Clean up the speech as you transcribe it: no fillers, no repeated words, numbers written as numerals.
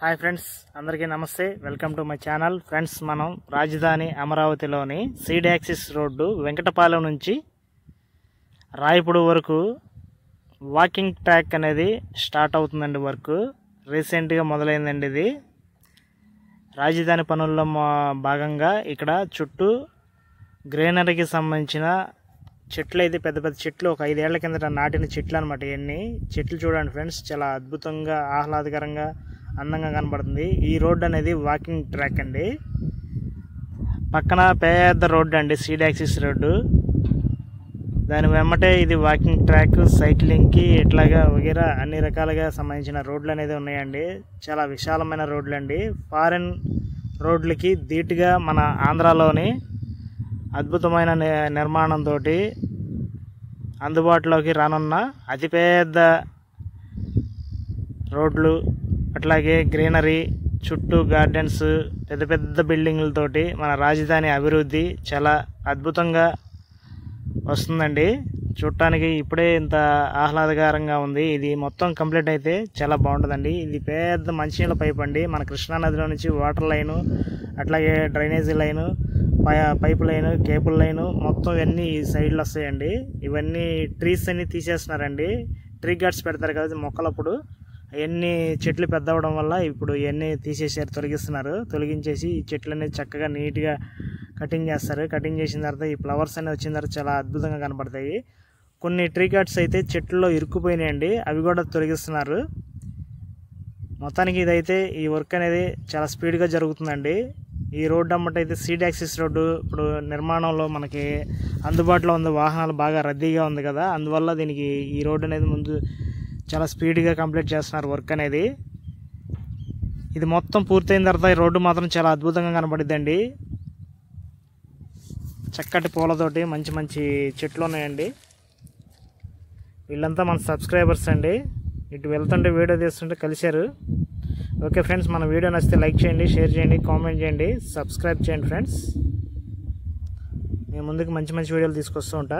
Hi friends, అందరికీ నమస్తే. Welcome to my channel. Friends, మనం రాజధాని అమరావతిలోని సీడ్ యాక్సిస్ రోడ్డు వెంకటపాలెం నుంచి రాయపూడి వరకు వాకింగ్ ట్రాక్ అనేది స్టార్ట్ అవుతుందండి. వర్క్ రీసెంట్గా మొదలైందండి. ఇది రాజధాని పనుల్లో భాగంగా ఇక్కడ చుట్టూ గ్రీనరీకి సంబంధించిన చెట్లు అయితే పెద్ద పెద్ద చెట్లు ఒక 5 ఏళ్ల కిందట నాటిన చెట్లు అనమాట. ఇవన్నీ చెట్లు చూడండి ఫ్రెండ్స్, చాలా అద్భుతంగా ఆహ్లాదకరంగా అందంగా కనబడుతుంది. ఈ రోడ్ అనేది వాకింగ్ ట్రాక్ అండి. పక్కన పెద్ద రోడ్డు అండి, సీడ్ యాక్సిస్ రోడ్డు. దాని వెంబటే ఇది వాకింగ్ ట్రాక్, సైక్లింగ్కి ఇట్లాగా వగేరా అన్ని రకాలుగా సంబంధించిన రోడ్లు అనేది ఉన్నాయండి. చాలా విశాలమైన రోడ్లు అండి. ఫారెన్ రోడ్లకి ధీటుగా మన ఆంధ్రాలోని అద్భుతమైన నిర్మాణంతో అందుబాటులోకి రానున్న అతిపెద్ద రోడ్లు, అట్లాగే గ్రీనరీ, చుట్టూ గార్డెన్స్, పెద్ద పెద్ద బిల్డింగ్లతోటి మన రాజధాని అభివృద్ధి చాలా అద్భుతంగా వస్తుందండి. చూడటానికి ఇప్పుడే ఇంత ఆహ్లాదకరంగా ఉంది. ఇది మొత్తం కంప్లీట్ అయితే చాలా బాగుంటుందండి. ఇది పెద్ద మంచినీళ్ళ పైప్ అండి. మన కృష్ణానదిలో నుంచి వాటర్ లైను, అట్లాగే drainage line, pipe line, cable line మొత్తం ఇవన్నీ ఈ సైడ్లో వస్తాయండి. ఇవన్నీ ట్రీస్ అన్ని తీసేస్తున్నారండి. ట్రీ గార్డ్స్ పెడతారు కదా మొక్కలప్పుడు, అవన్నీ చెట్లు పెద్ద అవ్వడం వల్ల ఇప్పుడు ఇవన్నీ తీసేసారు, తొలగించేసి ఈ చెట్లు అనేది చక్కగా నీట్గా కటింగ్ చేస్తారు. కటింగ్ చేసిన తర్వాత ఈ ఫ్లవర్స్ అనేవి వచ్చిన తర్వాత చాలా అద్భుతంగా కనపడతాయి. కొన్ని ట్రీ గార్డ్స్ అయితే చెట్లలో ఇరుక్కుపోయినాయండి, అవి కూడా తొలగిస్తున్నారు. మొత్తానికి ఇదైతే ఈ వర్క్ అనేది చాలా స్పీడ్గా జరుగుతుందండి. ఈ రోడ్డు అమ్మటైతే సీడ్ యాక్సిస్ రోడ్డు ఇప్పుడు నిర్మాణంలో మనకి అందుబాటులో ఉంది. వాహనాలు బాగా రద్దీగా ఉంది కదా, అందువల్ల దీనికి ఈ రోడ్డు అనేది ముందు చాలా స్పీడ్గా కంప్లీట్ చేస్తున్నారు వర్క్ అనేది. ఇది మొత్తం పూర్తయిన తర్వాత ఈ రోడ్డు మాత్రం చాలా అద్భుతంగా కనబడిద్దండి. చక్కటి పూలతోటి మంచి మంచి చెట్లు ఉన్నాయండి. వీళ్ళంతా మన సబ్స్క్రైబర్స్ అండి. ఇటు వెళ్తుంటే వీడియో తీస్తుంటే కలిశారు. ఓకే ఫ్రెండ్స్, మన వీడియో నచ్చితే లైక్ చేయండి, షేర్ చేయండి, కామెంట్ చేయండి, సబ్స్క్రైబ్ చేయండి ఫ్రెండ్స్. నేను ముందుకు మంచి మంచి వీడియోలు తీసుకొస్తూ ఉంటా.